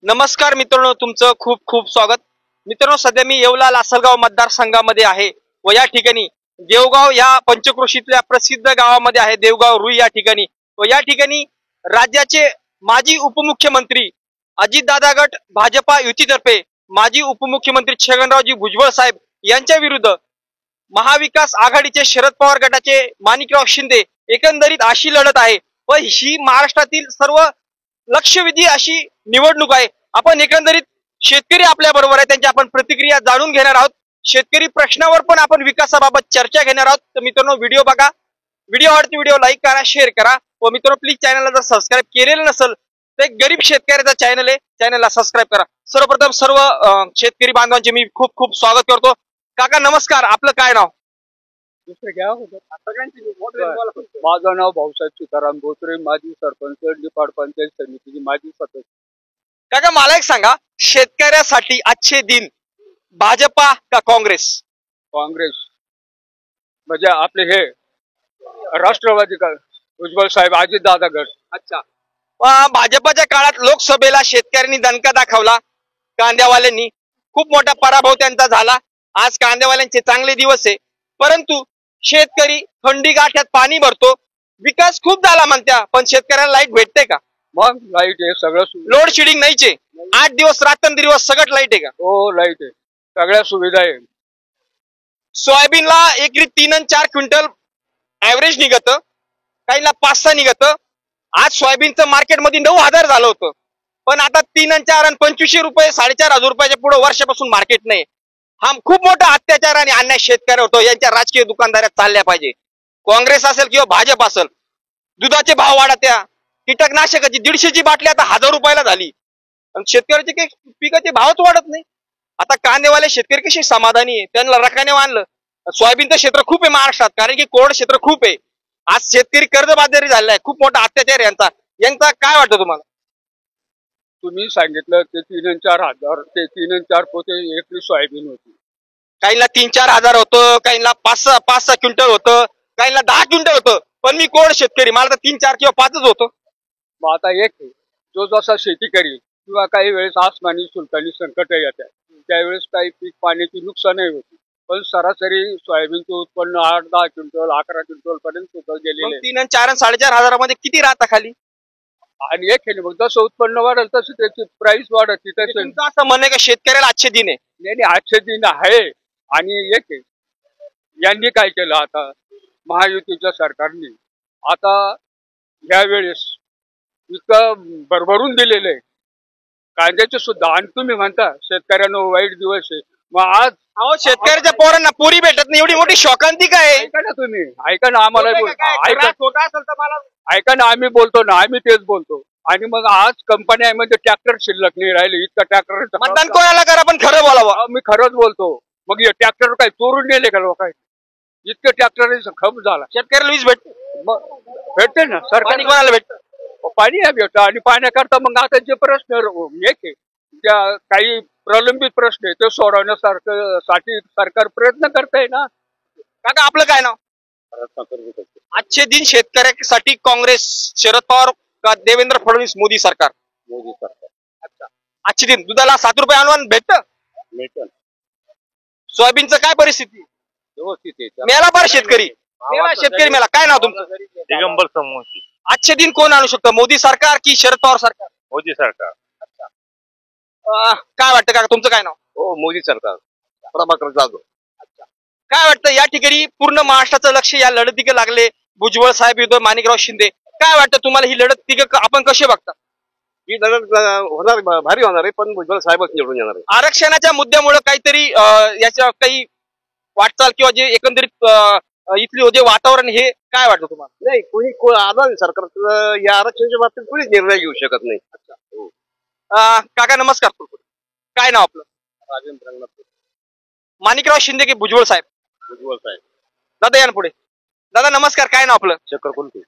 नमस्कार मित्रांनो, तुमचं खूप खूप स्वागत. मित्रांनो, सध्या मी येवला लासलगाव मतदारसंघामध्ये आहे व या ठिकाणी देवगाव या पंचक्रोशीतल्या प्रसिद्ध गावामध्ये आहे देवगाव रुई या ठिकाणी. व या ठिकाणी राज्याचे माजी उपमुख्यमंत्री अजितदादा गट भाजपा युतीतर्फे माजी उपमुख्यमंत्री छगनरावजी भुजबळ साहेब यांच्या विरुद्ध महाविकास आघाडीचे शरद पवार गटाचे माणिकराव शिंदे एकंदरीत अशी लढत आहे व ही महाराष्ट्रातील सर्व लक्षवेधी अशी निवडणूक आहे. आपण एकंदरीत शेतकरी आपल्या बरोबर आहे, त्यांची आपण प्रतिक्रिया जाणून घेणार आहोत. शेतकरी प्रश्नावर पण आपण विकासाबाबत चर्चा घेणार आहोत. तर मित्रांनो, व्हिडिओ बघा. व्हिडिओ आवडते व्हिडिओ लाईक करा, शेअर करा व मित्रांनो प्लीज चॅनलला जर सबस्क्राईब केलेलं नसेल तर एक गरीब शेतकऱ्याचा चॅनल आहे, चॅनलला सबस्क्राईब करा. सर्वप्रथम सर्व शेतकरी बांधवांचे मी खूप खूप स्वागत करतो. काका नमस्कार, आपलं काय नाव? माझं नाव भाऊसाहेब सीताराम बोत्रे, माजी सरपंच, निफाड पंचायत समितीची माजी सदस्य. काका मला एक सांगा, शेतकऱ्यासाठी आजचे दिन भाजपा का काँग्रेस? काँग्रेस म्हणजे आपले हे राष्ट्रवादी का भुजबळ साहेब, अजितदादा गट. अच्छा. भाजपाच्या काळात लोकसभेला शेतकऱ्यांनी दणका दाखवला, कांद्यावाल्यांनी खूप मोठा पराभव त्यांचा झाला. आज कांद्यावाल्यांचे चांगले दिवस आहे, परंतु शेतकरी थंडी गाठ्यात पाणी भरतो. विकास खूप झाला म्हणत्या, पण शेतकऱ्यांना लाईट भेटते का? मग लाईट आहे सगळं, लोड शेडिंग नाहीचे, 8 दिवस रात्रंदिवस सगळं लाईट आहे का? हो लाईट आहे, सगळ्या सुविधा आहे. सोयाबीनला एकरी 3 आणि 4 क्विंटल ऍव्हरेज निघत, काहीला 5-6 निघत. आज सोयाबीनचं मार्केटमध्ये 9,000 झालं होतं, पण आता 3 आणि 4 आणि 2500 रुपये, 4,500 रुपयाच्या पुढे वर्षापासून मार्केट नाही. हा खूप मोठा अत्याचार आणि अन्याय शेतकरी होतो. यांच्या राजकीय दुकानदाऱ्या चालल्या पाहिजे, काँग्रेस असेल किंवा भाजप असेल. दुधाचे भाव वाढत्या, कीटकनाशकाची 150ची बाटली आता 1000 रुपयाला झाली, आणि शेतकऱ्याचे काही पिकाचे भावच वाढत नाही. आता कांदेवाले शेतकरी कसे समाधानी आहे? त्यांना रकाने आणलं. सोयाबीनचं क्षेत्र खूप आहे महाराष्ट्रात, कारण की कोरड क्षेत्र खूप आहे. आज शेतकरी कर्जबाजारी झालाय, खूप मोठा अत्याचार यांचा. यांचा काय वाटतं तुम्हाला? तुम्ही सांगितलं ते 3 आणि 4 हजार, ते 3 आणि 4 पोते एकरी सोयाबीन होती. काहींना 3-4 हजार होतं, काहींना 5-6 क्विंटल होतं, काहींना 10 क्विंटल होतं. पण मी कोरड शेतकरी, मला तर 3-4 किंवा 5च होतं. मग आता एक जो जसा शेती करील किंवा काही वेळेस आसमानी सुलतानी संकट येतात, त्यावेळेस काही पीक पाण्याची नुकसानही होती. पण सरासरी सोयाबीनचं उत्पन्न 8-10 क्विंटल 11 क्विंटल पर्यंत सुद्धा गेलेले. 3 आणि 4 आणि 4,500 हजारामध्ये किती राहता खाली? आणि एक मग जसं उत्पन्न वाढेल तसं त्याची प्राइस वाढत. तुमचं असं म्हणणं का शेतकऱ्याला आजचे दिन आहे? नाही, आजचे दिन आहे. आणि एक यांनी काय केलं आता महायुतीच्या सरकारने, आता यावेळेस इतकं भरभरून दिलेलं आहे कांद्याचे सुद्धा. आणि तुम्ही म्हणता शेतकऱ्यांना वाईट दिवस आहे. मग आज शेतकऱ्याच्या पोरांना पुरी भेटत नाही, एवढी मोठी शोकांती काय? ऐका ना, तुम्ही ऐका ना, आम्हाला छोटा असेल तर मला ऐका ना, आम्ही बोलतो ना, आम्ही तेच बोलतो. आणि मग आज कंपन्यामध्ये ट्रॅक्टर शिल्लक नाही राहिले, इतका ट्रॅक्टर. मतदान कोणाला करा, पण खरं बोलावं. मी खरंच बोलतो. मग हे ट्रॅक्टर काय चोरून नेले का लोकांनी? इतके ट्रॅक्टर खप झाला. शेतकऱ्याला वीज भेटते ना, सरकारने कोणाला भेटत? पाणी भेटतं. आणि पाण्याकरता मग आता जे प्रश्न एक ज्या काही प्रलंबित प्रश्न आहे ते सोडवण्यासारखं साठी सरकार प्रयत्न करताय ना. काका आपलं काय नाव? आजचे दिन शेतकऱ्यासाठी काँग्रेस, शरद पवार का देवेंद्र फडणवीस, मोदी सरकार? मोदी सरकार. अच्छा. आजचे दिन दुधाला 7 रुपये अनुदान भेटत. सोयाबीनचं काय परिस्थिती? व्यवस्थित आहे. मेला बार शेतकरी मेला. काय नाव तुमचं? दिगंबर समोसी. आजचे दिन कोण आणू शकतं, मोदी सरकार की शरद पवार सरकार? मोदी सरकार. काय वाटतं काका, तुमचं काय नाव? हो, मोदी सरकार. प्रभाकर जाधव. काय वाटतं, या ठिकाणी पूर्ण महाराष्ट्राचं लक्ष या लढतीकडे लागले, भुजबळ साहेब विरुद्ध माणिकराव शिंदे. काय वाटतं तुम्हाला, ही लढत तिघ आपण कसे बघता? ही लढत होणार, भारी होणार आहे, पण भुजबळ साहेबच निवडून येणार आहे. आरक्षणाच्या मुद्द्यामुळे काहीतरी याच्या काही वाटचाल किंवा जे एकंदरीत इथली जे वातावरण, हे काय वाटतं तुम्हाला? नाही, कोणी आदान सरकार या आरक्षणाच्या बाबतीत कोणीच निर्णय घेऊ शकत नाही. काका नमस्कार. काय नाव आपलं? राजेंद्र रंगनाथ. माणिकराव शिंदे की भुजबळ साहेब? भुजबळ साहेब. दादा या पुढे. दादा नमस्कार, काय नाव आपलं? चक्र कोणते?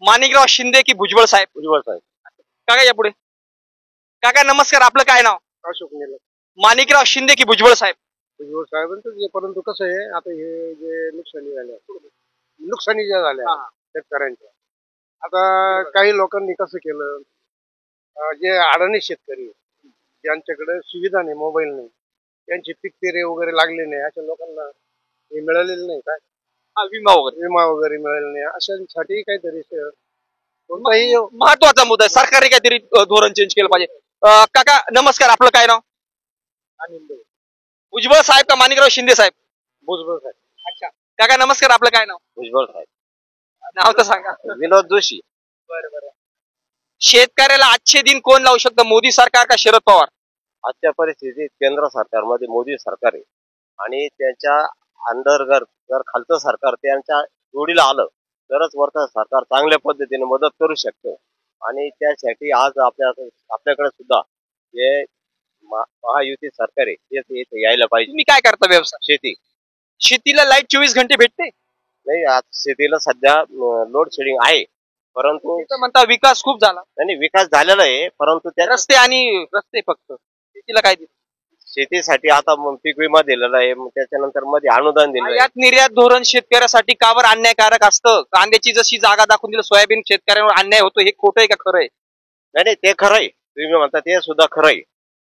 माणिकराव शिंदे की भुजबळ साहेब? भुजबळ साहेब. काका या पुढे. काका नमस्कार, आपलं काय नाव? अशोक निलम. माणिकराव शिंदे की भुजबळ साहेब? भुजबळ साहेबांचं. परंतु कसं आहे, आता हे जे नुकसानी ज्या झाल्या शेतकऱ्यांच्या, आता काही लोकांनी कसं केलं, जे अडाणी शेतकरी ज्यांच्याकडे सुविधा नाही, मोबाईल नाही, त्यांचे पीक पेरे वगैरे लागले नाही, अशा लोकांना हे मिळालेलं नाही. काय विमा वगैरे मिळालेला नाही, अशांसाठी काहीतरी कोणताही महत्वाचा मुद्दा आहे. सरकारने काहीतरी धोरण चेंज केलं पाहिजे. काका नमस्कार, आपलं काय नाव? भुजबळ साहेब का माणिकराव शिंदे साहेब? भुजबळ साहेब. अच्छा काका नमस्कार, आपलं काय नाव? भुजबळ साहेब. नाव तर सांगा. विनोद जोशी. बरं. शेतकऱ्याला आजचे दिन कोण लावू शकतं, मोदी सरकार का शरद पवार? आजच्या परिस्थितीत केंद्र सरकारमध्ये मोदी सरकार आहे आणि त्यांच्या अंडर जर खालचं सरकार त्यांच्या जोडीला आलं तरच वरचं सरकार चांगल्या पद्धतीने मदत करू शकतं. आणि त्यासाठी आज आपल्याकडे सुद्धा जे महायुती सरकार आहे ते इथे यायला पाहिजे. तुम्ही काय करता व्यवसाय? शेतीला लाईट 24 घंटे भेटते? नाही, आज शेतीला सध्या लोड शेडिंग आहे, परंतु म्हणता विकास खूप झाला. नाही, विकास झालेला आहे, परंतु त्या रस्ते फक्त शेतीला काय दिलं? शेतीसाठी आता पीक विमा दिलेला आहे, त्याच्यानंतर मध्ये अनुदान दिलं. यात निर्यात धोरण शेतकऱ्यासाठी कावर अन्यायकारक असतं? कांद्याची जशी जागा दाखवून दिलं सोयाबीन शेतकऱ्यांवर अन्याय होतो, हे खोटं आहे का खरं आहे? नाही, ते खरं आहे, तुम्ही म्हणता ते सुद्धा खरं आहे,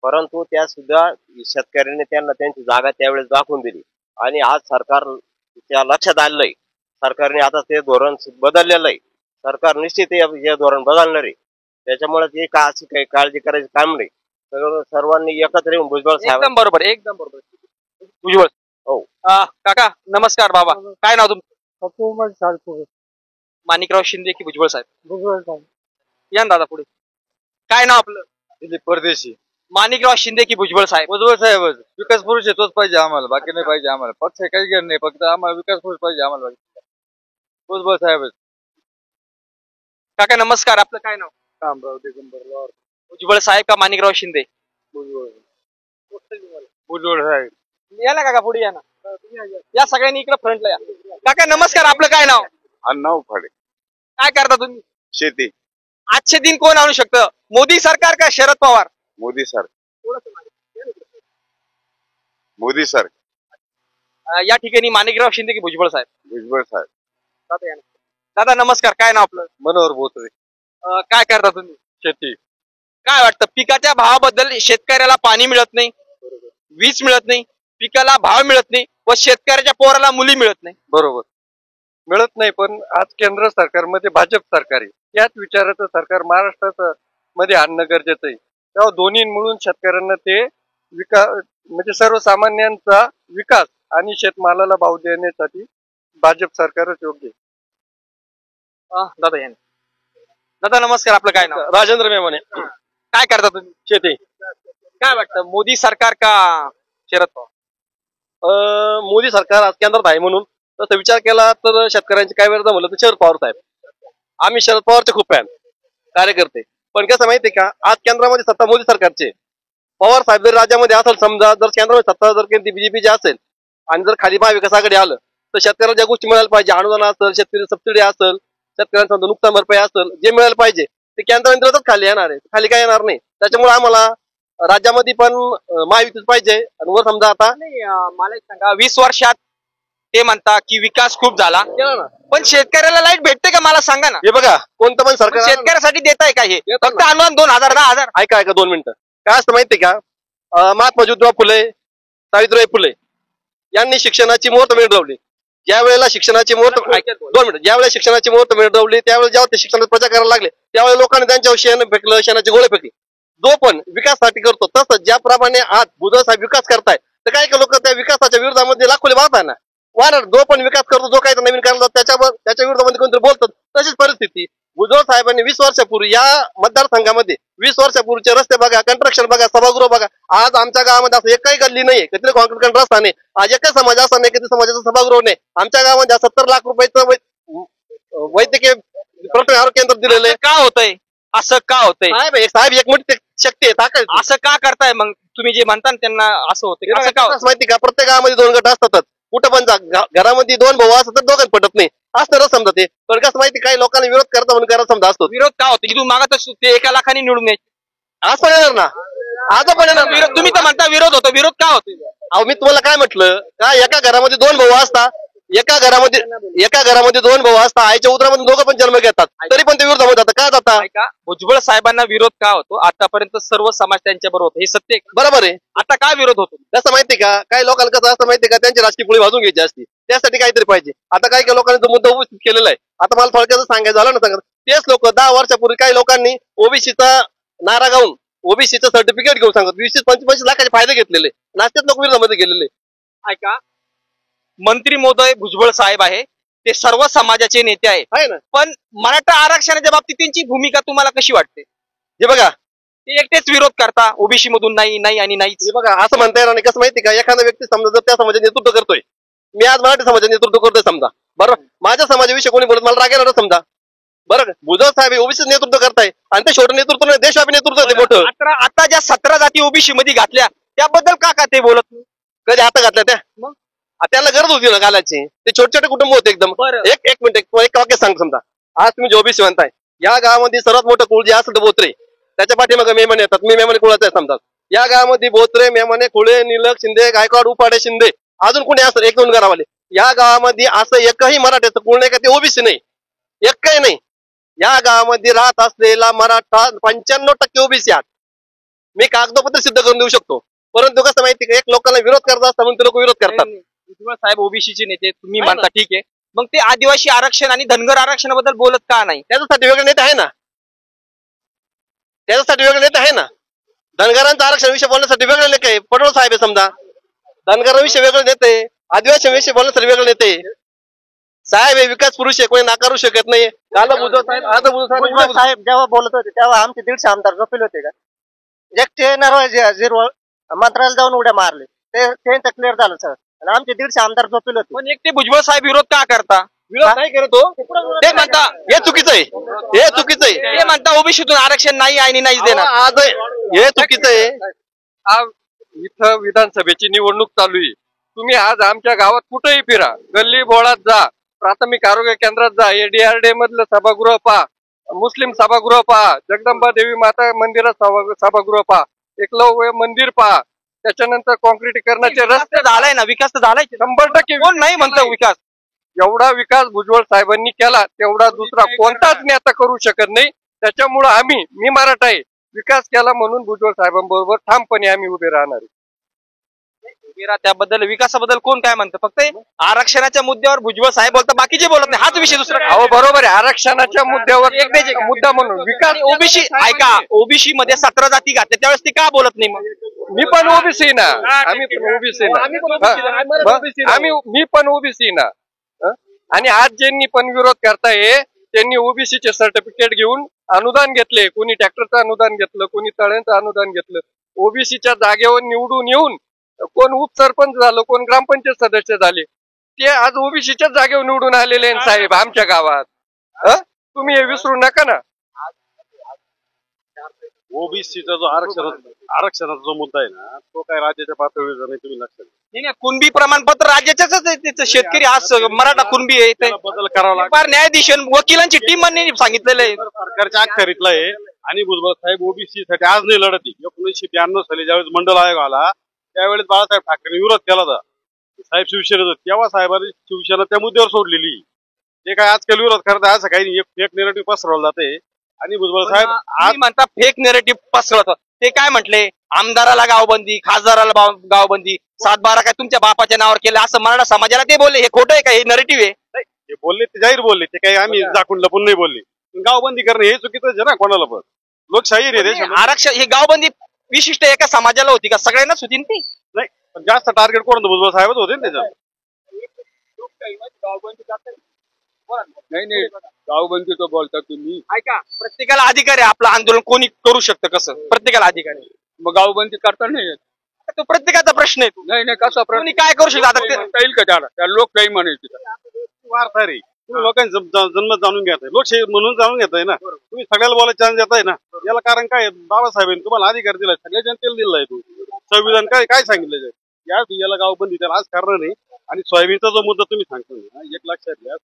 परंतु त्या सुद्धा शेतकऱ्यांनी त्यांना त्यांची जागा त्यावेळेस दाखवून दिली आणि आज सरकार त्या लक्षात आलेलं आहे. सरकारने आता ते धोरण बदललेलं आहे. सरकार निश्चित हे धोरण बदलणार आहे, त्याच्यामुळे ते अशी काही काळजी करायचं काम नाही. सर्वांनी एकत्र येऊन भुजबळ साहेब. एकदम बरोबर. भुजबळ. हो. काका नमस्कार. बाबा काय नाव तुमचं? माणिकराव शिंदे की भुजबळ साहेब? भुजबळ साहेब. या ना दादा पुढे. काय नाव आपलं? दिलीप परदेशी. माणिकराव शिंदे की भुजबळ साहेब? भुजबळ साहेबच. विकास पुरुष आहे तोच पाहिजे आम्हाला, बाकी नाही पाहिजे आम्हाला. पक्ष काही घेणं नाही, फक्त आम्हाला विकास पुरुष पाहिजे आम्हाला. भुजबळ साहेबच. काका नमस्कार, आपलं काय नाव? रामराव दिगंबर. भुजबळ साहेब का माणिकराव शिंदे? भुजबळ साहेब. या ना काका पुढे, या ना. या सगळ्यांनी इकडे फ्रंटला या. काका नमस्कार, आपलं काय नाव? अण्णाव फाडे. काय करता तुम्ही? शेती. आजचे दिन कोण आणू शकतं, मोदी सरकार का शरद पवार? मोदी सर. मोदी सर. या ठिकाणी माणिकराव शिंदे की भुजबळ साहेब? भुजबळ साहेब. दादा नमस्कार, काय नाव आपलं? मनोहर बोत्रे. काय करता तुम्ही? शेती. काय वाटतं पिकाच्या भावाबद्दल? शेतकऱ्याला पाणी मिळत नाही, वीज मिळत नाही, पिकाला भाव मिळत नाही व शेतकऱ्याच्या पोराला मुली मिळत नाही. बरोबर, मिळत नाही. पण आज केंद्र सरकारमध्ये भाजप सरकार आहे, याच विचाराचं सरकार महाराष्ट्रात मध्ये आणणं गरजेचं आहे. तेव्हा दोन्ही मिळून शेतकऱ्यांना ते विकास म्हणजे सर्वसामान्यांचा विकास आणि शेतमालाला भाव देण्यासाठी भाजप सरकारच योग्य आहे. दादा नमस्कार, आपलं काय नाव? राजेंद्र मेमने. काय करता तुम्ही? शेती. काय वाटतं मोदी सरकार का शरद पवार? मोदी सरकार आज केंद्रात आहे म्हणून तसं विचार केला तर शेतकऱ्यांची काय वेळ म्हणलं तर शरद पवार साहेब. आम्ही शरद पवारचे खूप फॅन कार्यकर्ते. पण कसं माहितीये का, आज केंद्रामध्ये सत्ता मोदी सरकारचे. पवार साहेब जर राज्यामध्ये असेल, समजा जर केंद्रामध्ये सत्ता जर केली बीजेपीची असेल आणि जर खाली महाविकास आघाडी आलं तर शेतकऱ्याला ज्या गोष्टी मिळायला पाहिजे, अनुदान असेल, शेतकरी सबसिडी असेल, शेतकऱ्यांचा नुकसान भरपाई असेल, जे मिळायला पाहिजे ते केंद्रातच खाली येणार आहे, खाली काय येणार नाही. त्याच्यामुळे आम्हाला राज्यामध्ये पण महायुतीच पाहिजे. आणि वर समजा आता मला एक सांगा, 20 वर्षात ते म्हणता की विकास खूप झाला, पण शेतकऱ्याला लाईट भेटते का मला सांगा ना. हे बघा, कोणतं पण सरकार शेतकऱ्यासाठी देत आहे का? हे फक्त अनुदान 2000 10,000. ऐका 2 मिनिटं. काय असतं माहितीये का, महात्मा ज्योतिबा फुले, सावित्रीबाई फुले यांनी शिक्षणाची मुहूर्त मिळवली. ज्या वेळेला शिक्षणाची मुहूर्त 2 मिनिटं ज्यावेळेला शिक्षणाची मुहूर्त मिळवली त्यावेळेला जेव्हा ते शिक्षणाचा प्रचार करायला लागले त्यावेळेला लोकांनी त्यांच्यावर शेण फेकलं, शेणाचे गोळे फेकले. जो पण विकासासाठी करतो तसं ज्याप्रमाणे आज भुजबळ साहेब विकास करताय तर काही लोक त्या विकासाच्या विरोधामध्ये लाखोले वाहताय ना. वाढ जो पण विकास करतो, जो काही नवीन करायला त्याच्या विरोधामध्ये कोणतरी बोलतात. तशीच परिस्थिती भुजबळ साहेबांनी 20 वर्षापूर्वी या मतदारसंघामध्ये 20 वर्षापूर्वीचे रस्ते बघा, कंस्ट्रक्शन बघा, सभागृह बघा. आज आमच्या गावामध्ये असं एकही गल्ली नाहीये, किती कॉन्क्रीट रस्ता नाही, आज एकही समाज असा नाही, किती समाजाचा सभागृह नाही. आमच्या गावामध्ये 70 लाख रुपयाचं वैद्यकीय प्रथम आरोग्य केंद्र दिलेलं आहे. का होतंय असं? का होतंय साहेब? एक मोठी शक्ती आहे, ताकद. असं का करताय मग तुम्ही जे म्हणता त्यांना? असं होतं असं का माहिती का, प्रत्येक गावामध्ये 2 गट असतातच. कुठं पण घरामध्ये 2 भाऊ असतात तर दोघांना पटत नाही असणारच समजा. ते पण कसं माहिती, काही लोकांनी विरोध करता म्हणून करायला समजा असतो. विरोध का होतो? इथून मागत ते 1 लाखांनी निवडून यायचे, आज पण येणार ना, आज पण येणार. विरोध तुम्ही तर म्हणता विरोध होतो, विरोध का होतो? अहो मी तुम्हाला काय म्हटलं का, एका घरामध्ये 2 भाऊ असतात एका घरामध्ये दोन भाऊ असतात, आईच्या उदरामध्ये दोघं पण जन्म घेतात, तरी पण ते विरोधामध्ये जातात. का जातात? ऐका, भुजबळ साहेबांना विरोध का होतो? आतापर्यंत सर्व समाज त्यांच्या बरोबर होता, हे सत्य आहे का? बरोबर आहे. आता काय विरोध होतो? कसं माहितीये का, काही लोकांना कसं असं माहितीये का, त्यांची राजकीय पोळी वाजून घ्यायची असती, त्यासाठी काहीतरी पाहिजे. आता काही लोकांनी जो मुद्दा उपस्थित केलेला आहे, आता मला थोडक्यात सांगायचं झालं ना, सांगा तेच लोक 10 वर्षापूर्वी काही लोकांनी ओबीसीचा नारा गाऊन ओबीसीचं सर्टिफिकेट घेऊन सांगत 20-25 लाखाचे फायदे घेतलेले, नाश्त्यात लोक विरोधामध्ये गेलेले. ऐका, मंत्री महोदय भुजबळ साहेब आहे, ते सर्व समाजाचे नेते आहे ना. पण मराठा आरक्षणाच्या बाबतीत त्यांची भूमिका तुम्हाला कशी वाटते? हे बघा, ते एकटेच विरोध करता, ओबीसी मधून नाही नाही आणि नाहीच. हे बघा, असं म्हणता येणार नाही. कसं माहिती का, एखादा व्यक्ती समजा जर त्या समाजाचे नेतृत्व करतोय, मी आज मराठी समाजाचे नेतृत्व करतोय समजा, बरोबर, माझ्या समाजाविषयी कोणी बोलत मला राग येणार समजा, बरं, भुजबळ साहेब ओबीसी नेतृत्व करताय आणि ते छोटं नेतृत्व नाही, देशव्यापी नेतृत्व आहे मोठं. आता ज्या 17 जाती ओबीसी मध्ये घातल्या त्याबद्दल का ते बोलत नाही? कधी आता घातल्या त्या? मग? त्यांना गरज होती ना घालायची. ते छोटे छोटे कुटुंब होते एकदम. एक मिनिट, एक वाक्य सांग. समजा आज तुम्ही ओबीसी म्हणताय, या गावामध्ये सर्वात मोठं कुळ जे असेल तर बोत्रे, त्याच्या पाठीमागे मेमणे येतात, मी मेमणे कुळाचा आहे समजा. या गावामध्ये बोत्रे, मेमणे, खुळे, निलक, शिंदे, गायकवाड, उपाडे, शिंदे, अजून कोणी असं 1-2 गावाले. या गावामध्ये असं एकही मराठ्याचं कुळ नाही का ते ओबीसी नाही, एकही नाही. या गावामध्ये राहत असलेला मराठा 95% ओबीसी आहात. मी कागदपत्र सिद्ध करून देऊ शकतो. परंतु कसं माहिती का, एक लोकांना विरोध करत असतात म्हणून ते लोक विरोध करतात. भुजबळ साहेब ओबीसीचे नेते तुम्ही म्हणता, ठीक आहे, मग ते आदिवासी आरक्षण आणि धनगर आरक्षणाबद्दल बोलत का नाही? त्याच्यासाठी वेगळे नेते आहे ना, त्याच्यासाठी वेगळे नेते आहे ना. धनगरांचं आरक्षण विषय बोलण्यासाठी वेगळे नेते आहे, पटोळे साहेब आहे समजा. धनगरांविषयी वेगळे नेते, आदिवासीविषयी बोलण्यासाठी वेगळे नेते साहेब. हे विकास पुरुष आहे, कोणी नाकारू शकत नाही. काल भुजबळ साहेब, आता भुजबळ साहेब जेव्हा बोलत होते तेव्हा आमचे 150 आमदार झोपेल होते का? एकटे नरवळ मंत्रालयाला जाऊन उड्या मारले, त्यांचं क्लिअर झालं सर. आणि आमचे 150 आमदार झोपेल होते. पण एकटे भुजबळ साहेब विरोध का करता? विरोध नाही करत हो. ते म्हणता हे चुकीचं आहे, हे चुकीचं आहे. ते म्हणता ओबीसीतून आरक्षण नाही आणि नाहीच देणार. आज हे चुकीचं आहे. आज इथं विधानसभेची निवडणूक चालू आहे. तुम्ही आज आमच्या गावात कुठेही फिरा, गल्ली बोळात जा, प्राथमिक आरोग्य केंद्रात जा, ADRD मधलं सभागृह पहा, मुस्लिम सभागृह पहा, जगदंबा देवी माता मंदिरात सभागृह पहा, एकलव्य मंदिर पहा, त्याच्यानंतर कॉन्क्रिटीकरणाचे रस्ते झालाय ना, विकास तर झालाय 100%. कोण नाही म्हणतो विकास? एवढा विकास भुजबळ साहेबांनी केला तेवढा दुसरा कोणताच नेता करू शकत नाही. त्याच्यामुळं मी मराठा आहे, विकास केला म्हणून भुजबळ साहेबांबरोबर ठामपणे आम्ही उभे राहणार. त्याबद्दल विकासाबद्दल कोण काय म्हणतं? फक्त आरक्षणाच्या मुद्द्यावर भुजबळ साहेब बोलतात, बाकीचे बोलत नाही. हाच विषय दुसरा काय? अहो बरोबर आहे, आरक्षणाच्या मुद्द्यावर एक मुद्दा म्हणून विकास. ओबीसी ऐका, ओबीसी मध्ये 17 जाती घातल्या त्यावेळेस ते का बोलत नाही? मग मी पण ओबीसी ना, आम्ही पण ओबीसी ना, मी पण ओबीसी ना. आणि आज ज्यांनी पण विरोध करताय त्यांनी ओबीसीचे सर्टिफिकेट घेऊन अनुदान घेतले, कोणी ट्रॅक्टरचं अनुदान घेतलं, कोणी तळ्यांचं अनुदान घेतलं. ओबीसीच्या जागेवर निवडून येऊन कोण उपसरपंच झालं, कोण ग्रामपंचायत सदस्य झाले, ते आज ओबीसीच्याच जागेवर निवडून आलेले आहेत साहेब आमच्या गावात. तुम्ही हे विसरू नका ना. ओबीसीचा जो आरक्षणाचा जो मुद्दा आहे ना, तो काय राज्याच्या पातळीवर नाही, तुम्ही लक्षात घ्या. नाही, कुणबी प्रमाणपत्र राज्याच्याच आहे. त्याचं शेतकरी आज मराठा कुणबी आहे, ते बदल करावा लागेल. फार न्यायाधीश वकिलांची टीम सांगितलेलं आहे. सरकारच्या अखत्यारीतलं आहे. आणि भुजबळ साहेब ओबीसी साठी आज नाही लढत. 1992 साली ज्यावेळेस मंडल आयोग आला त्यावेळेस बाळासाहेब ठाकरेंनी विरोध केला होता. साहेब शिवसेनेचा, तेव्हा साहेबांनी शिवसेना त्या मुद्द्यावर सोडलेली. ते काय आजकाल विरोध करतात असं काही नाही, एक नेरेटिव्ह पसरवलं जाते. आणि भुजबळ साहेब आज म्हणता फेक नेरेटिव्ह पसरवतात. ते काय म्हटले, आमदाराला गावबंदी, खासदाराला गावबंदी, 7-12 काय तुमच्या बापाच्या नावावर केलं असं मराठा समाजाला ते बोलले. हे खोटं आहे का? हे नेरेटिव्ह आहे? ते बोलले, ते जाहीर बोलले, ते काही आम्ही झाकून लपून नाही बोलले. गावबंदी करणे हे चुकीचं आहे ना, कोणाला पण. लोकशाही रे देश. आरक्षण ही गावबंदी विशिष्ट एका समाजाला होती का? सगळ्यांनाच होती ती. नाही, पण जास्त टार्गेट कोण होतं? भुजबळ साहेबच होते ना त्याच्यात. नाही गावबंदीचं बोलता तुम्ही. ऐका, प्रत्येकाला अधिकार आहे आपलं आंदोलन कोणी करू शकतं, कसं प्रत्येकाला अधिकार आहे. मग गावबंदी करता नाही येत. तो प्रत्येकाचा प्रश्न आहे. नाही कसा कोणी काय करू शकतो? आता येईल का त्या लोकशाही म्हणायची वार्ता रे, तुम्ही लोकांचा जन्म जाणून घेताय, लोकशाही म्हणून जाणून घेताय ना. तुम्ही सगळ्याला बोलायला चान्स देताय ना. याला कारण काय? बाबासाहेबांनी तुम्हाला अधिकार दिलाय, सगळ्या जनतेला दिलाय. तो संविधान काय सांगितलं याला गावबंदी त्याला आज करणार नाही. आणि सोयाबीनचा जो मुद्दा तुम्ही सांगतो ना, एक लक्षात घ्या,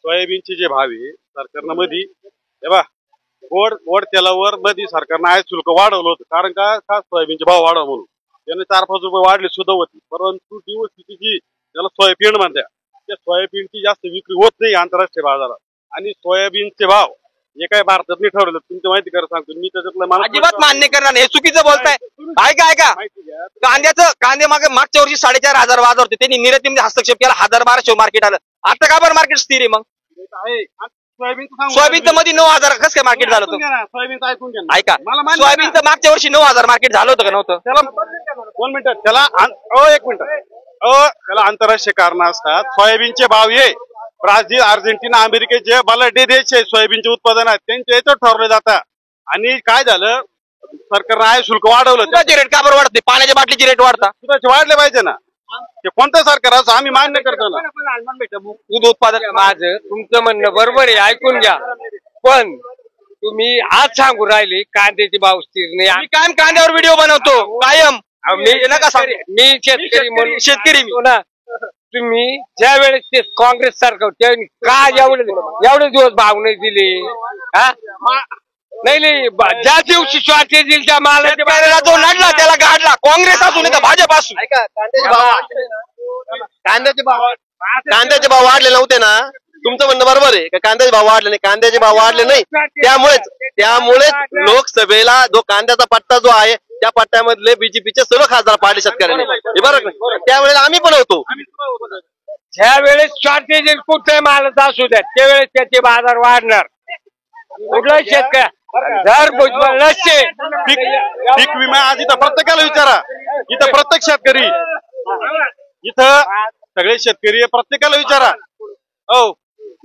सोयाबीनचे जे भाव आहे सरकारनं मध्ये गोड तेलावर मध्ये सरकारनं आयात शुल्क वाढवलं होतं. कारण का? सोयाबीनचे भाव वाढव म्हणून. त्याने 4-5 रुपये वाढले सुद्धा होती, परंतु ती वस्तूची त्याला सोयाबीन म्हणतात, त्या सोयाबीनची जास्त विक्री होत नाही आंतरराष्ट्रीय बाजारात. आणि सोयाबीनचे भाव हे काय भारतात नाही ठरवलं, तुमची माहिती करा सांगतो मी, त्याच्यातलं अजिबात मान्य करणार नाही, हे चुकीचं बोलताय. ऐका माहिती घ्या. कांदे मागच्या वर्षी 4,500 बाजार होते, त्यांनी निर्यातीमध्ये हस्तक्षेप केला, 1,000-1,200 मार्केट आलं. आता का बरं मार्केट स्थिर आहे? मग आहे सोयाबीनचं मध्ये 9,000 कसं काय मार्केट झालं होतं? सोयाबीनचं ऐकून घ्या ना. ऐका, मला मान्य आहे ना. सोयाबीनचं मागच्या वर्षी 9,000 मार्केट झालं होतं का नव्हतं? त्याला 2 मिनिटं त्याला एक मिनिट त्याला आंतरराष्ट्रीय कारण असतात. सोयाबीनचे भाव हे ब्राझील, अर्जेंटिना, अमेरिकेचे बलाढ्य देश आहे सोयाबीनचे उत्पादन आहेत, त्यांच्या याच्यावर ठरवले जातात. आणि काय झालं, सरकारनं आय शुल्क वाढवलं, दुधाचे रेट का बरं वाढते? पाण्याच्या बाटलीचे रेट वाढता, दुधाचे वाढले पाहिजे ना. ते कोणतं सरकार असं आम्ही मान्य करतो ना. दूध उत्पादन. माझं तुमचं म्हणणं बरोबर आहे, ऐकून घ्या. पण तुम्ही आज सांगू राहिले कांद्याचे भाव स्थिर नाही. मी कायम कांद्यावर व्हिडिओ बनवतो कायम. नका सांगू. मी शेतकरी म्हणून शेतकरी मी. ना, तुम्ही ज्या वेळेस ते काँग्रेस सरकार त्यांनी का एवढे दिवस भाव नाही दिले? हा नाही ज्या दिवशी शॉर्टेज येईल त्या मालाच्या शेतकऱ्याला जो लढला त्याला गाडला, काँग्रेस असू नाही तर भाजप असू. ऐका, कांद्याचे भाव वाढले नव्हते ना, तुमचं म्हणणं बरोबर आहे का? कांद्याचे भाव वाढले नाही, कांद्याचे भाव वाढले नाही, त्यामुळेच लोकसभेला जो कांद्याचा पट्टा जो आहे त्या पट्ट्यामधले बीजेपीचे सर्व खासदार पाडले शेतकऱ्यांनी, हे बरोबर. त्यावेळेला आम्ही पण होतो. ज्या वेळेस शॉर्टेज येईल कुठल्याही मालाचा असू द्या, त्यावेळेस त्याचे बाजार वाढणार. कुठलाही शेतकरी जर भुजबळ नसते, पीक विमा आज इथं प्रत्येकाला विचारा, इथं प्रत्येक शेतकरी, इथं सगळे शेतकरी प्रत्येकाला विचारा. हो,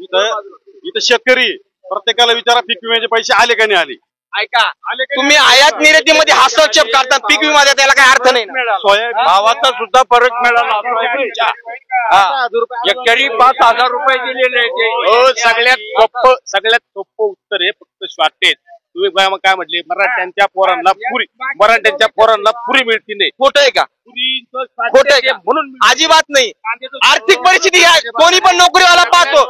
इथं शेतकरी प्रत्येकाला विचारा पीक विम्याचे पैसे आले का नाही आले. ऐका, तुम्ही आयात निर्यातीमध्ये हस्तक्षेप करता, पीक विमा द्या, त्याला काही अर्थ नाही ना. सोयाबीन भावाचा सुद्धा फरक मिळाला सोयाबीनच्या. एकरी 5,000 रुपये दिलेले सगळ्यात सोपं उत्तर आहे फक्त शॉर्टेज. तुम्ही काय म्हटले, मराठ्यांच्या पोरांना पुरी मिळती नाही. खोटं आहे का? खोटं आहे का? म्हणून अजिबात नाही. आर्थिक परिस्थिती आहे, कोणी पण नोकरीवाला पाहतो.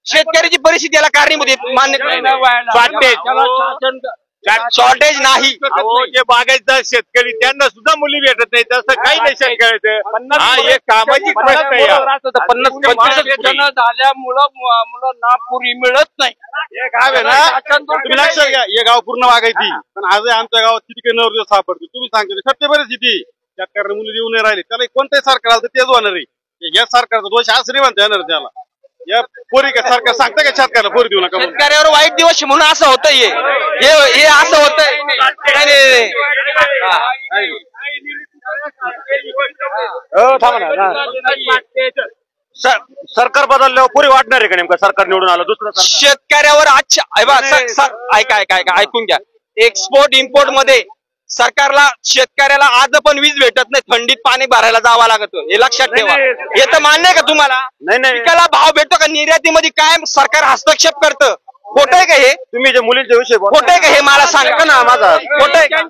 शेतकऱ्याची परिस्थिती याला कारणीभूत आहे, मान्य शॉर्टेज नाही. जे बागायतदार शेतकरी त्यांना सुद्धा मुली भेटत नाही, तसं काही नाही शेतकऱ्याचं. हा एक सामाजिक प्रश्न आहे. 50-25 जण झाल्यामुळं मुलांना पुरी मिळत नाही. हे गाव आहे ना, तुम्ही लक्षात घ्या, हे गाव पूर्ण बागायती, पण आजही आमच्या गावात किती नवरदेव सापडते. तुम्ही सांगते सत्य परिस्थिती, शेतकऱ्यांना मुली देऊ नाही राहिले, त्याला कोणत्याही सरकार आलं तर तेच होणार आहे. या सरकारचा दोष असं नाही म्हणता येणार त्याला. या पोरी का सरकार सांगतं का शेतकऱ्याला पोरी देऊ नका? शेतकऱ्यावर वाईट दिवस म्हणून असं होतंय, हे असं होतंय. सरकार बदलल्यावर पुरी वाटणार आहे का? नेमकं सरकार निवडून आलं दुसरं शेतकऱ्यावर ऐका ऐकून घ्या. एक्सपोर्ट इम्पोर्ट मध्ये सरकारला शेतकऱ्याला आज पण वीज भेटत नाही, थंडीत पाणी भरायला जावं लागत, हे लक्षात ठेवा. हे तर मान्य आहे का तुम्हाला? पिकाला भाव भेटतो का? निर्यातीमध्ये काय सरकार हस्तक्षेप करतं? खोटं आहे का हे? तुम्ही जे मुलींच्या विषयी खोटं आहे का हे? मला सांगा ना. माझा खोटं आहे का?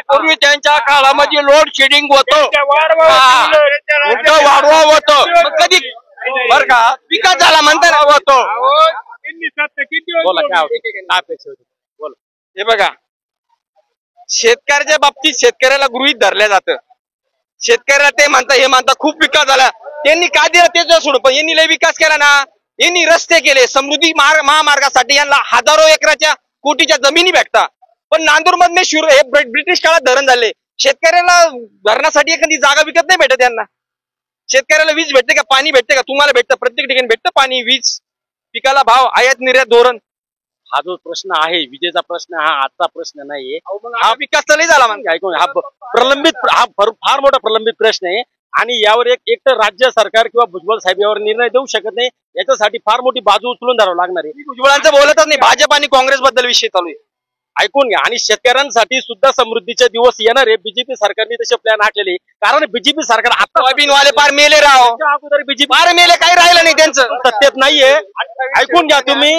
पूर्वी त्यांच्या काळामध्ये लोड शेडिंग होतं, वाढवा होतं, कधी बर का विकास झाला म्हणता ना होतो. बोला काय अपेक्षा होती? हे बघा, शेतकऱ्याच्या बाबतीत शेतकऱ्याला गृहीत धरल्या जातं. शेतकऱ्याला ते म्हणता, हे म्हणता खूप विकास झाला, त्यांनी काय दिलं तेच सोडून, पण यांनी लय विकास केला ना. यांनी रस्ते केले, समृद्धी महामार्गासाठी यांना हजारो एकराच्या कोटीच्या जमिनी भेटतात. पण नांदूर मधले हे ब्रिटिश काळात धरण झाले. शेतकऱ्याला धरणासाठी एखादी जागा विकत नाही भेटत यांना. शेतकऱ्याला वीज भेटते का? पाणी भेटते का? तुम्हाला भेटतं, प्रत्येक ठिकाणी भेटतं पाणी, वीज. पिकाला भाव, आयात निर्यात धोरण, हा जो प्रश्न आहे विजेचा प्रश्न, हा आजचा प्रश्न नाहीये. हा विकास तर नाही झाला म्हणजे. ऐकून हा फार मोठा प्रलंबित प्रश्न आहे. आणि यावर एक तर राज्य सरकार किंवा भुजबळ साहेब यावर निर्णय देऊ शकत नाही. याच्यासाठी फार मोठी बाजू उचलून धरावं लागणार आहे. भुजबळांचं बोलतच नाही, भाजप आणि काँग्रेस बद्दल विषय चालू आहे. ऐकून घ्या. आणि शेतकऱ्यांसाठी सुद्धा समृद्धीचे दिवस येणार आहे. बीजेपी सरकारने तसे प्लॅन आखलेले, कारण बीजेपी सरकार आता सोयाबीन वाले पार मेले राव, अगोदर बीजेपी पार मेले, काही राहिलं नाही त्यांचं, सत्तेत नाहीये. ऐकून घ्या तुम्ही,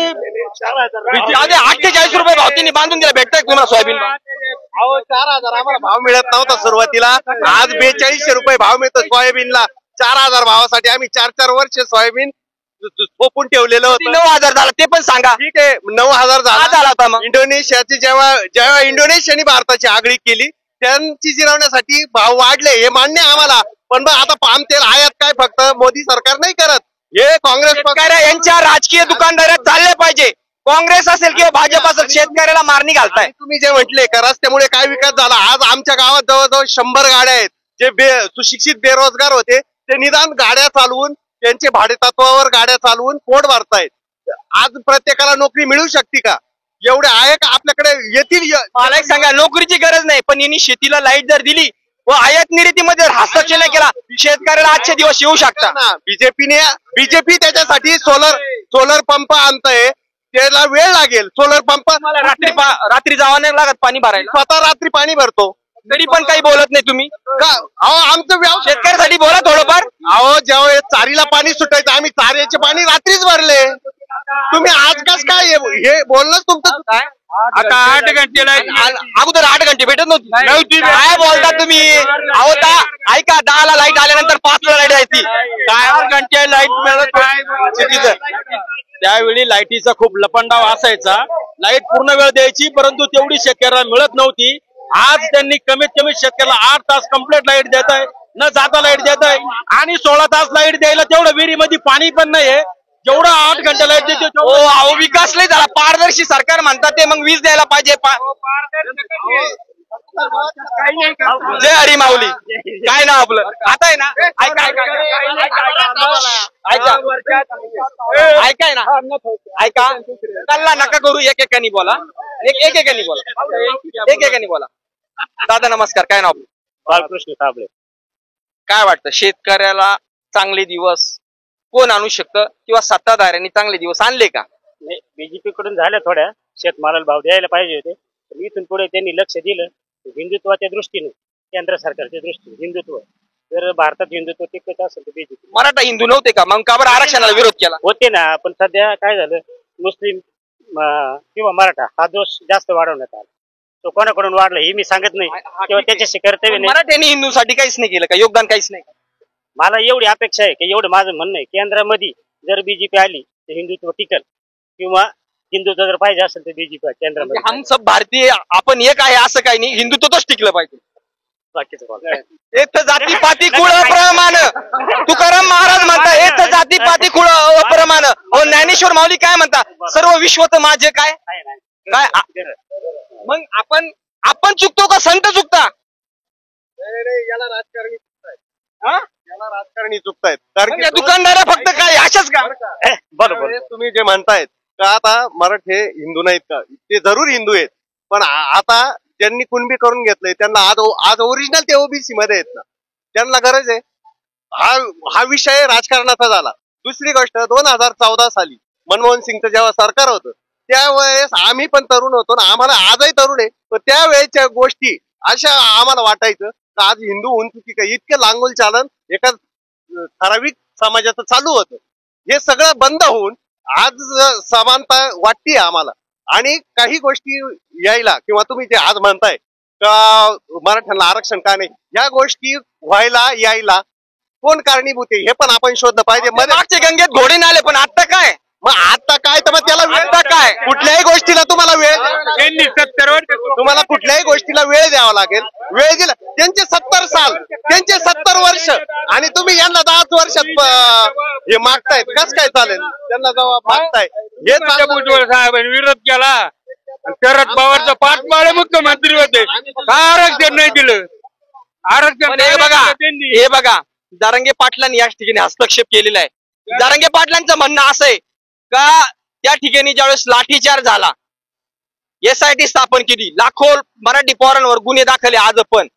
48 रुपये भाव त्यांनी बांधून दिला. भेटताय तुम्हाला सोयाबीन? 4,000 आम्हाला भाव मिळत नव्हता सुरुवातीला, आज 4200 रुपये भाव मिळतो सोयाबीनला. 4,000 भावासाठी आम्ही 4 वर्ष सोयाबीन थोपून ठेवलेलं होतं. 9,000 झाला ते पण सांगा. ठीक आहे, 9,000 का झाला. झाला होता मग? इंडोनेशियाची जेव्हा इंडोनेशियाने भारताची आगळीक केली, त्यांची जिरवण्यासाठी भाव वाढले हे मान्य आहे आम्हाला. पण मग आता पाम तेल आयात काय फक्त मोदी सरकार नाही करत, हे काँग्रेस शेतकऱ्या यांच्या राजकीय दुकानदाऱ्या चालल्या पाहिजे. काँग्रेस असेल किंवा भाजप असेल, शेतकऱ्याला मारणी घालताय. तुम्ही जे म्हटले का रस्त्यामुळे काय विकास झाला, आज आमच्या गावात जवळजवळ 100 गाड्या आहेत. जे सुशिक्षित बेरोजगार होते ते निदान गाड्या चालवून, त्यांचे भाडेतत्वावर गाड्या चालवून पोट भरतायत. आज प्रत्येकाला नोकरी मिळू शकते का? एवढे आहे का आपल्याकडे? येतील. मला एक सांगा, नोकरीची गरज नाही, पण यांनी शेतीला लाईट जर दिली व आयात निर्यातीमध्ये जर हस्तक्षेप नाही केला, शेतकऱ्याला आजचे दिवस येऊ शकतात. बीजेपी त्याच्यासाठी सोलर पंप आणतंय, त्याला वेळ लागेल. सोलर पंप रात्री जावं नाही लागत पाणी भरायला, स्वतः रात्री पाणी भरतो, तरी पण काही बोलत नाही तुम्ही. का? अहो आमचं व्यवसाय शेतकऱ्यासाठी बोला थोडंफार. अहो जेव्हा चारीला पाणी सुटायचं, आम्ही चाऱ्याचे पाणी रात्रीच भरले. तुम्ही आज कस काय हे बोलणं तुमचं काय? आता 8 घंटे लाईट अगोदर 8 घंटे भेटत नव्हती. काय बोलता तुम्ही? अहो ऐका, 10ला लाईट आल्यानंतर 5ला लाईट यायची. काय 8 घंटे लाईट मिळत? त्यावेळी लाईटीचा खूप लपंडाव असायचा. लाईट पूर्ण वेळ द्यायची, परंतु तेवढी शेतकऱ्याला मिळत नव्हती. आज त्यांनी कमीत कमी शेतकऱ्याला 8 तास कंप्लीट लाईट देत आहे, न जाता लाईट देत आहे. आणि 16 तास लाईट द्यायला तेवढं विहिरीमध्ये पाणी पण नाहीये, जेवढं 8 घंटे लाईट देते. अहो विकास नाही झाला, पारदर्शी सरकार म्हणतात ते, मग वीज द्यायला पाहिजे. जय हरी माऊली. काय नाव आपलं? आता आहे ना, ऐकाय ना, ऐका, कल्ला नका करू, एकेकानी बोला, एकेकानी बोला. दादा नमस्कार, काय नाव? बालकृष्ण साबळे. काय वाटतं, शेतकऱ्याला चांगले दिवस कोण आणू शकतं, किंवा सत्ताधाऱ्यांनी चांगले दिवस आणले का? बीजेपी कडून झाल्या थोड्या, शेतमालाला भाव द्यायला पाहिजे होते, पण इथून पुढे त्यांनी लक्ष दिलं हिंदुत्वाच्या दृष्टीने, केंद्र सरकारच्या दृष्टीने हिंदुत्व, जर भारतात हिंदुत्व टिकत असेल तर बीजेपी. मराठा हिंदू नव्हते का, मग का बरं आरक्षणाला विरोध केला? होते ना, पण सध्या काय झालं, मुस्लिम किंवा मराठा हा दोष जास्त वाढवण्यात आला. तो कोणाकडून वाढला हे मी सांगत नाही, किंवा त्याच्याशी कर्तव्य नाही. मराठ्यांनी हिंदूसाठी काहीच नाही केलं का, योगदान काहीच नाही? मला एवढी अपेक्षा आहे की एवढं माझं म्हणणं आहे, केंद्रामध्ये जर बीजेपी आली तर हिंदुत्व टिकल, किंवा हिंदुत्व जर पाहिजे असेल तर बीजेपी केंद्रामध्ये. हम सब भारतीय, आपण एक आहे असं काही नाही, हिंदुत्वच टिकलं पाहिजे. एक जाती पाती कुळ अप्रमाण, तुकाराम महाराज म्हणता, एक जाती पाती कुळ अप्रमाण. ज्ञानेश्वर माऊली काय म्हणता, सर्व विश्वत माझे काय काय. मग आपण चुकतो का संत चुकता? याला राजकारणी चुकतायत. कारण की दुकानदार फक्त काय अशाच का? बरोबर तुम्ही जे म्हणतायत का आता मराठे हिंदू नाहीत का, ते जरूर हिंदू आहेत, पण आता ज्यांनी कुणबी करून घेतलंय त्यांना आज ओरिजिनल ते ओबीसी मध्ये आहेत ना, त्यांना गरज आहे. हा विषय राजकारणाचा झाला. दुसरी गोष्ट, 2014 साली मनमोहन सिंगचं जेव्हा सरकार होतं त्यावेळेस आम्ही पण तरुण होतो ना, आम्हाला आजही तरुण आहे, पण त्यावेळेच्या गोष्टी अशा आम्हाला वाटायचं का आज हिंदू होऊन चुकी काय, इतके लांगोल चालन एका ठराविक समाजाचं चालू होतं. हे सगळं बंद होऊन आज समानता वाटते आम्हाला. आणि काही गोष्टी यायला, किंवा तुम्ही जे आज म्हणताय का मराठ्यांना आरक्षण का नाही, या गोष्टी व्हायला यायला कोण कारणीभूत आहे हे पण आपण शोधलं पाहिजे. मागचे गंगेत घोडे नाले, पण आता काय? मग आता काय, तर मग त्याला वेळ काय, कुठल्याही गोष्टीला तुम्हाला वेळ, तुम्हाला कुठल्याही गोष्टीला वेळ द्यावा लागेल. वेळ दिला त्यांचे 70 साल, त्यांचे 70 वर्ष, आणि तुम्ही यांना 10 वर्षात हे मागतायत, कस काय चालेल? त्यांना जबाब मागताय हे. भुजबळ साहेबांनी विरोध केला, शरद पवारचा पाठमाळे मुख्यमंत्री होते, आरक्षण नाही दिलं. आरक्षण हे बघा, जारंगे पाटलांनी या ठिकाणी हस्तक्षेप केलेला आहे. जारंगे पाटलांचं म्हणणं असं आहे का त्या ठिकाणी ज्यावेळेस लाठीचार्ज झाला, SIT स्थापन केली, लाखो मराठी पोरांवर गुन्हे दाखल आहे आज, पण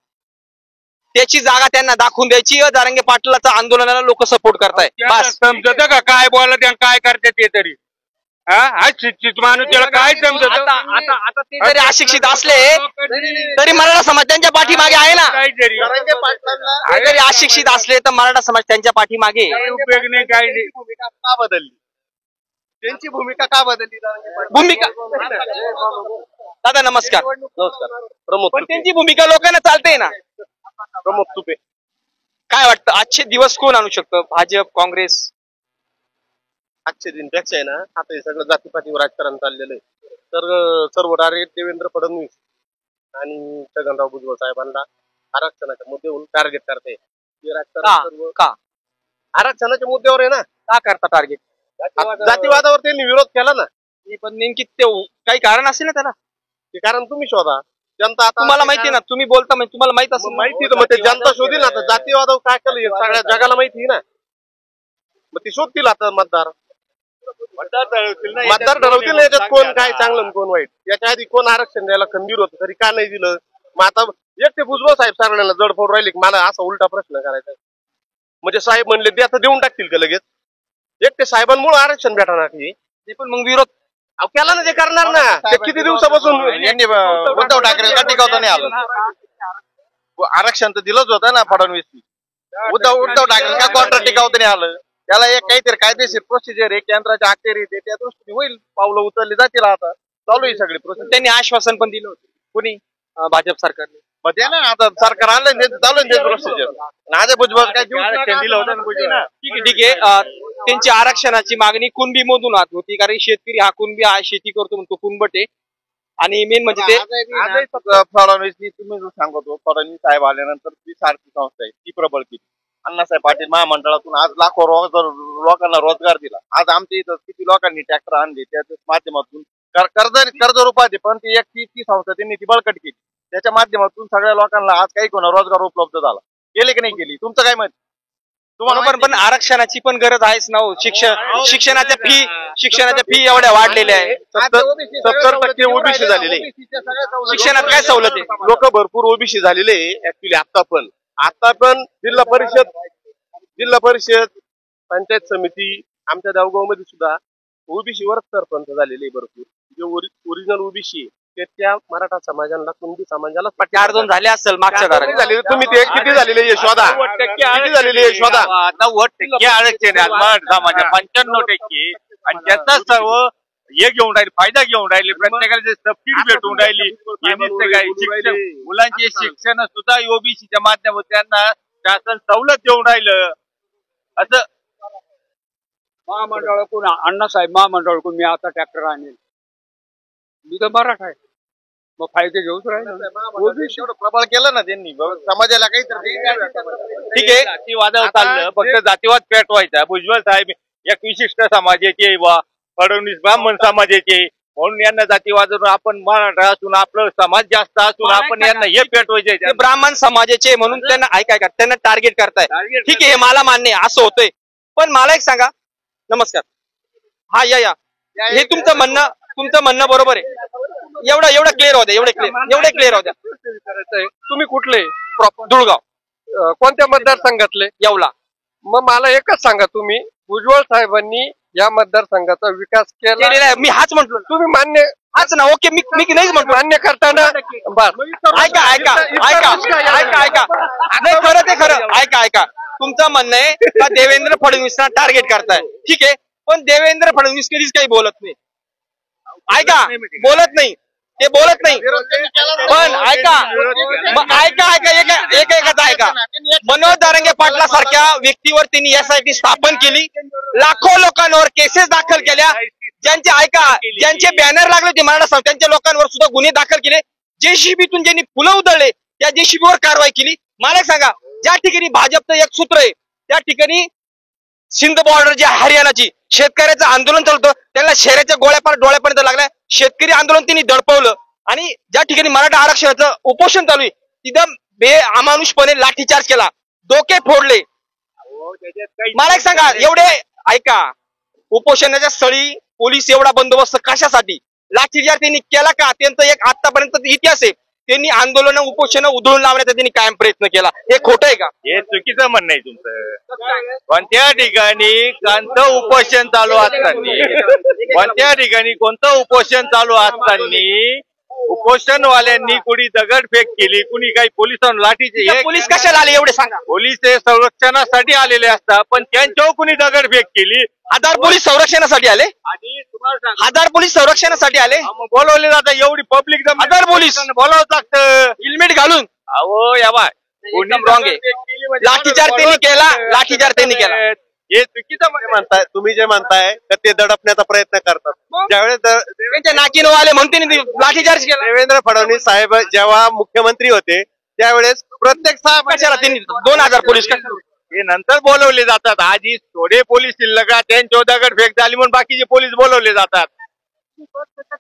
त्याची जागा त्यांना दाखवून द्यायची. जारंगे पाटलाच्या आंदोलनाला लोक सपोर्ट करताय. समजत का काय बोलत काय करते ते तरी? हा शिक्षित माणूस त्याला काय समजत? आता ते जरी अशिक्षित असले तरी मराठा समाज त्यांच्या पाठीमागे आहे ना. जरी अशिक्षित असले तर मराठा समाज त्यांच्या पाठीमागे. उपयोग नाही, काय नाही. भूमिका का बदलली? त्यांची भूमिका का बदलली? भूमिका दादा नमस्कार. प्रमोद पण त्यांची भूमिका लोकांना चालते ना. प्रमोद तुपे, काय वाटतं आजचे दिवस कोण आणू शकतं, भाजप काँग्रेस? आजच्या दिनपेक्षा आहे ना आता हे सगळं जातीपातीवर राजकारण चाललेलं आहे. तर सर्व डायरेक्ट देवेंद्र फडणवीस आणि छगनराव भुजबळ साहेबांना आरक्षणाच्या मुद्द्यावरून टार्गेट करते. का आरक्षणाच्या मुद्द्यावर आहे ना, का करता टार्गेट? जातीवादावर त्यांनी विरोध केला ना. पण नेमकी ते काही कारण असेल ना त्याला. ते कारण तुम्ही शोधा. जनता आता तुम्हाला माहिती ना, तुम्ही बोलता म्हणजे तुम्हाला माहित असेल. माहिती तर मग ते जनता शोधील ना. आता जातीवादावर काय केलं हे सगळ्या जगाला माहिती आहे ना. मग ते शोधतील आता मतदार ठरवतील ना याच्यात कोण काय चांगलं आणि कोण वाईट. याच्या आधी कोण आरक्षण द्यायला खंबीर होतं तरी का नाही दिलं. मग आता एकटे भुजबळ साहेब सगळ्यांना जडफोड राहिले की मला असा उलटा प्रश्न करायचा. म्हणजे साहेब म्हणले ते आता देऊन टाकतील का लगेच. एकटे साहेबांमुळे आरक्षण भेटणार की ते पण मग विरोध केला ना, ते करणार ना. ते किती दिवसापासून यांनी उद्धव ठाकरेंना टिकवता नाही आलं. आरक्षण तर दिलंच होतं ना फडणवीस. उद्धव ठाकरे का क्वार्टर टिकावता नाही आलं. त्याला एक काहीतरी कायदेशीर प्रोसिजर आहे, केंद्राच्या अखेरीत आहे, त्या दृष्टीने होईल. पावलं उचलली जातील. आता चालू आहे सगळी प्रोसेस. त्यांनी आश्वासन पण दिलं होतं. कुणी? भाजप सरकारने. मग ते ना आता सरकार आणलं चालू आहे प्रोसिजर. माझ्या भुजबळ काय दिलं होतं ना. ठीक आहे. त्यांची आरक्षणाची मागणी कुणबी मधून होती, कारण शेतकरी हा कुणबी शेती करतो म्हणतो, कुणबट आहे. आणि मेन म्हणजे ते फडणवीस तुम्ही जो सांगतो, फडणवीस साहेब आल्यानंतर ती सारखी संस्था आहे ती प्रबळ केली. अण्णासाहेब पाटील महामंडळातून आज लाखो लोकांना रोजगार दिला. आज आमच्या इथं किती लोकांनी ट्रॅक्टर आणले त्याच्या माध्यमातून कर्ज रुपाचे पण ती एक ती संस्था त्यांनी ती बळकट केली. त्याच्या माध्यमातून सगळ्या लोकांना आज काही कोणा रोजगार उपलब्ध झाला. केले की नाही केली? तुमचं काय मत? तुम्हाला पण आरक्षणाची पण गरज आहेच ना. शिक्षणाच्या फी एवढ्या वाढलेल्या आहे. 70% ओबीसी झालेले. शिक्षणात काय सवलत आहे? लोक भरपूर ओबीसी झालेले ऍक्च्युली. आता पण जिल्हा परिषद पंचायत समिती आमच्या देवगाव मध्ये सुद्धा ओबीसी वरच सरपंच झालेले भरपूर. जे ओरिजिनल ओबीसी ते त्या मराठा समाजाला कुणबी समाजाला 4-2 झाले असेल मागच्या दारात. तुम्ही ते किती झालेले यशोदा? किती झालेले यशोदा? 90% आरक्षण आहे मराठा समाजात, 95%. आणि त्याचा सर्व हे घेऊन राहिले, फायदा घेऊन राहिले. प्रत्येकाला सबसिडी भेटून राहिली. मुलांचे शिक्षण सुद्धा ओबीसीच्या माध्यमातून त्यांना शासन सवलत देऊन राहिलं. असं महामंडळाकडून अण्णासाहेब महामंडळाकडून मी आता ट्रॅक्टर आणेल. मी तर मराठा आहे, मग फायदे घेऊच राहिले. प्रबळ केलं ना त्यांनी समाजाला काहीतरी. ठीक आहे, जातीवादावर चाललं. फक्त जातीवाद पेटवायचा. भुजबळ साहेब एक विशिष्ट समाजाचे वा फडणवीस ब्राह्मण समाजाचे, म्हणून यांना जातीवादावर आपण मराठा असून आपलं समाज जास्त असून आपण यांना हे पेटवायचे. ते ब्राह्मण समाजाचे म्हणून त्यांना ऐकाय का त्यांना टार्गेट करताय. ठीक आहे, मला मान्य आहे असं होतंय. पण मला एक सांगा. नमस्कार. हा या. हे तुमचं म्हणणं बरोबर आहे. एवढं क्लिअर होत्या. एवढे क्लिअर होत्या. तुम्ही कुठले? धुळगाव. कोणत्या मतदारसंघातले? येवला. मग मला एकच सांगा, तुम्ही भुजबळ साहेबांनी या मतदारसंघाचा विकास केला? मी हाच म्हटलो. तुम्ही मान्य हाच ना. ओके, मी नाहीच म्हटलो. मान्य करताना बस ऐका. नाही, खरं ते खरं. ऐका. तुमचं म्हणणं आहे का देवेंद्र फडणवीसला टार्गेट करताय. ठीक आहे, पण देवेंद्र फडणवीस कधीच काही बोलत नाही. बोलत नाही. पण ऐका. मनोज दारंगे पाटला सारख्या व्यक्तीवर त्यांनी एसआयटी स्थापन केली. लाखो लोकांवर केसेस दाखल केल्या. ज्यांचे बॅनर लागले होते मराठा त्यांच्या लोकांवर सुद्धा गुन्हे दाखल केले. जेसीबीतून ज्यांनी फुलं उधळले त्या जेसीबीवर कारवाई केली. मला एक सांगा, ज्या ठिकाणी भाजपचं एक सूत्र आहे त्या ठिकाणी सिंध बॉर्डर जी हरियाणाची शेतकऱ्याचं आंदोलन चालतं, त्यांना शेऱ्याच्या डोळ्यापर्यंत लागलाय. शेतकरी आंदोलन त्यांनी दडपवलं. आणि ज्या ठिकाणी मराठा आरक्षणाचं उपोषण चालू आहे तिथं बेअमानुषपणे लाठीचार्ज केला, डोके फोडले. मला एक सांगा, एवढे ऐका, उपोषणाच्या स्थळी पोलीस एवढा बंदोबस्त कशासाठी? लाठीचार्ज त्यांनी केला का? त्यांचा एक आतापर्यंत इतिहास आहे. त्यांनी आंदोलन उपोषण उधळून लावण्याचा त्यांनी कायम प्रयत्न केला. हे खोटं आहे का? हे चुकीचं म्हणणं आहे तुमचं. कोणत्या ठिकाणी कोणतं उपोषण चालू असताना उपोषणवाल्यांनी कुणी दगडफेक केली, कुणी काही पोलिसांना लाठीचे. पोलीस कशाला आले एवढे सांगा? पोलीस हे संरक्षणासाठी आलेले असतात, पण त्यांच्यावर कुणी दगडफेक केली. 1000 पोलीस संरक्षणासाठी आले. आणि तुम्हाला 1000 पोलीस संरक्षणासाठी आले. बोलवले जातात. एवढी पब्लिक 1000 पोलीस बोलावं लागतं हेल्मेट घालून. अहो या बाय, रॉंग आहे. लाठीचार्ज त्यांनी केला. हे चुकीचं म्हणताय तुम्ही जे म्हणताय तर ते दडपण्याचा प्रयत्न करतात. ज्यावेळेस त्यांच्या नाकीनो आले म्हणते ना लाठीचार्ज केला. देवेंद्र फडणवीस साहेब जेव्हा मुख्यमंत्री होते त्यावेळेस प्रत्येक कशाला त्यांनी 2000 पोलीस हे नंतर बोलवले जातात. आधी थोडे पोलीस शिल्लक त्यांच्यावर दगडफेक झाली म्हणून बाकीचे पोलीस बोलवले जातात.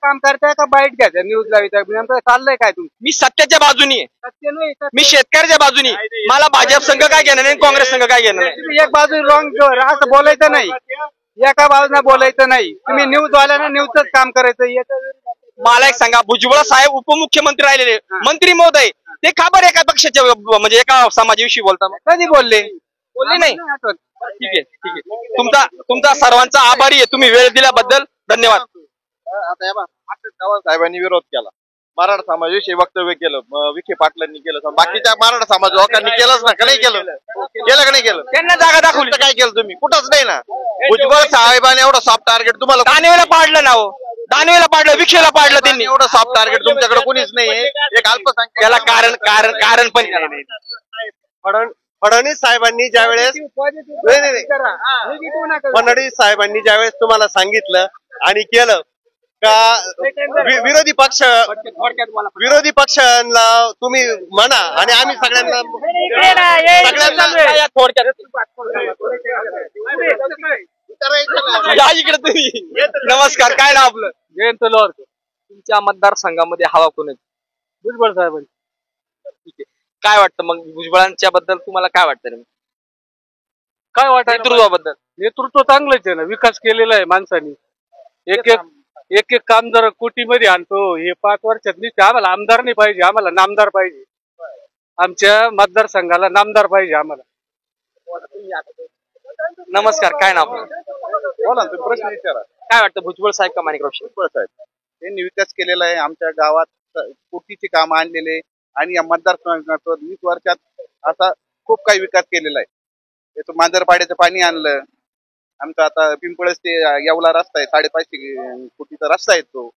काम करताय का बाईट घ्यायचं न्यूज लावायचं नेमकं चाललंय काय तुम्ही? मी सत्याच्या बाजूनी आहे, सत्य नाही मी शेतकऱ्याच्या बाजूनी आहे. मला भाजप संघ काय घेणं नाही, काँग्रेस संघ काय घेणं नाही. तुम्ही एक बाजू रॉंग असं बोलायचं नाही, एका बाजूने बोलायचं नाही. तुम्ही न्यूज वाल्याना न्यूजच काम करायचं. मला एक सांगा, भुजबळ साहेब उपमुख्यमंत्री राहिलेले मंत्री महोदय, ते का बरं एका पक्षाच्या म्हणजे एका समाजाविषयी बोलता? कधी बोलले नाही. ठीक आहे, ठीक आहे. तुमचा सर्वांचा आभारी आहे, तुम्ही वेळ दिल्याबद्दल धन्यवाद. आता साहेबांनी विरोध केला, मराठा समाजाविषयी वक्तव्य केलं, विखे पाटलांनी केलं, बाकीच्या मराठा समाज लोकांनी केलंच ना, का नाही केलं? केलं का नाही केलं? त्यांना जागा दाखवली, काय केलं तुम्ही? कुठंच नाही ना. भुजबळ साहेबांनी एवढं सॉफ्ट टार्गेट तुम्हाला दानवेला पाडलं ना, हो दानवेला पाडलं, विखेला पाडलं त्यांनी. एवढं सॉफ्ट टार्गेट तुमच्याकडे कोणीच नाहीये. एक अल्पसंख्याक त्याला कारण पण फडणवीस साहेबांनी ज्यावेळेस फडणवीस साहेबांनी ज्यावेळेस तुम्हाला सांगितलं आणि केलं का विरोधी पक्षांना तुम्ही म्हणा आणि आम्ही सगळ्यांना इकडे तुम्ही. नमस्कार, काय नाव आपलं? जयंत लोअर. तुमच्या मतदारसंघामध्ये हवा कोणाची? भुजबळ साहेबांनी. ठीक आहे. काय वाटतं मग भुजबळांच्या बद्दल तुम्हाला काय वाटतं? काय वाटतं नेतृत्वाबद्दल? नेतृत्व चांगलंच आहे ना, विकास केलेला आहे माणसांनी. एक काम जर कोटीमध्ये आणतो, हे 5 वर्षात निश्चित आम्हाला आमदार नाही पाहिजे, आम्हाला नामदार पाहिजे. आमच्या मतदारसंघाला नामदार पाहिजे आम्हाला. नमस्कार, काय नाव? बोला तुम्ही प्रश्न विचारा. काय वाटतं भुजबळ साहेब का माणिकराव शिंदे? भुजबळ साहेब त्यांनी विकास केलेला आहे, आमच्या गावात कोटीची कामं आणलेले आणि या मतदारसंघात 20 वर्षात असा खूप काही विकास केलेला आहे. त्याचं मांजरपाड्याचं पाणी आणलं, आमचा आता पिंपळस ते येवला रस्ता आहे, 550 कोटीचा रस्ता आहे तो.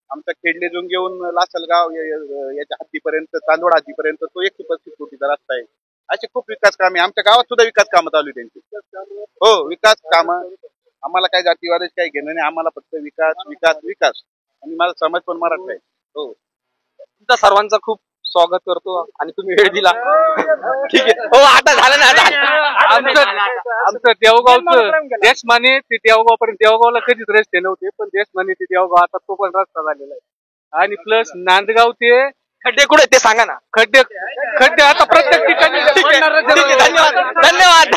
आमचा खेडलेजून घेऊन लासलगाव याच्या हद्दीपर्यंत, चांदवड हद्दीपर्यंत तो 135 कोटीचा रस्ता आहे. असे खूप विकास कामे आमच्या गावात सुद्धा विकास कामं चालू आहे त्यांची. हो, विकास कामं. आम्हाला काही जातीवादाच काही घेणं नाही, आम्हाला फक्त विकास विकास विकास. आणि माझा समाज पण मराठा आहे. हो, तुमचा सर्वांचा खूप स्वागत करतो आणि तुम्ही वेळ दिला. ठीक आहे. हो, आता झालं ना. आमचं देवगावचं देशमाने ते देवगावपर्यंत, देवगावला कधीच रस्ते नव्हते, पण देशमाने ते देवगाव आता तो पण रस्ता झालेला आहे. आणि प्लस नांदगाव ते खड्डे कुठे ते सांगा ना. खड्डे आता प्रत्येक ठिकाणी. धन्यवाद.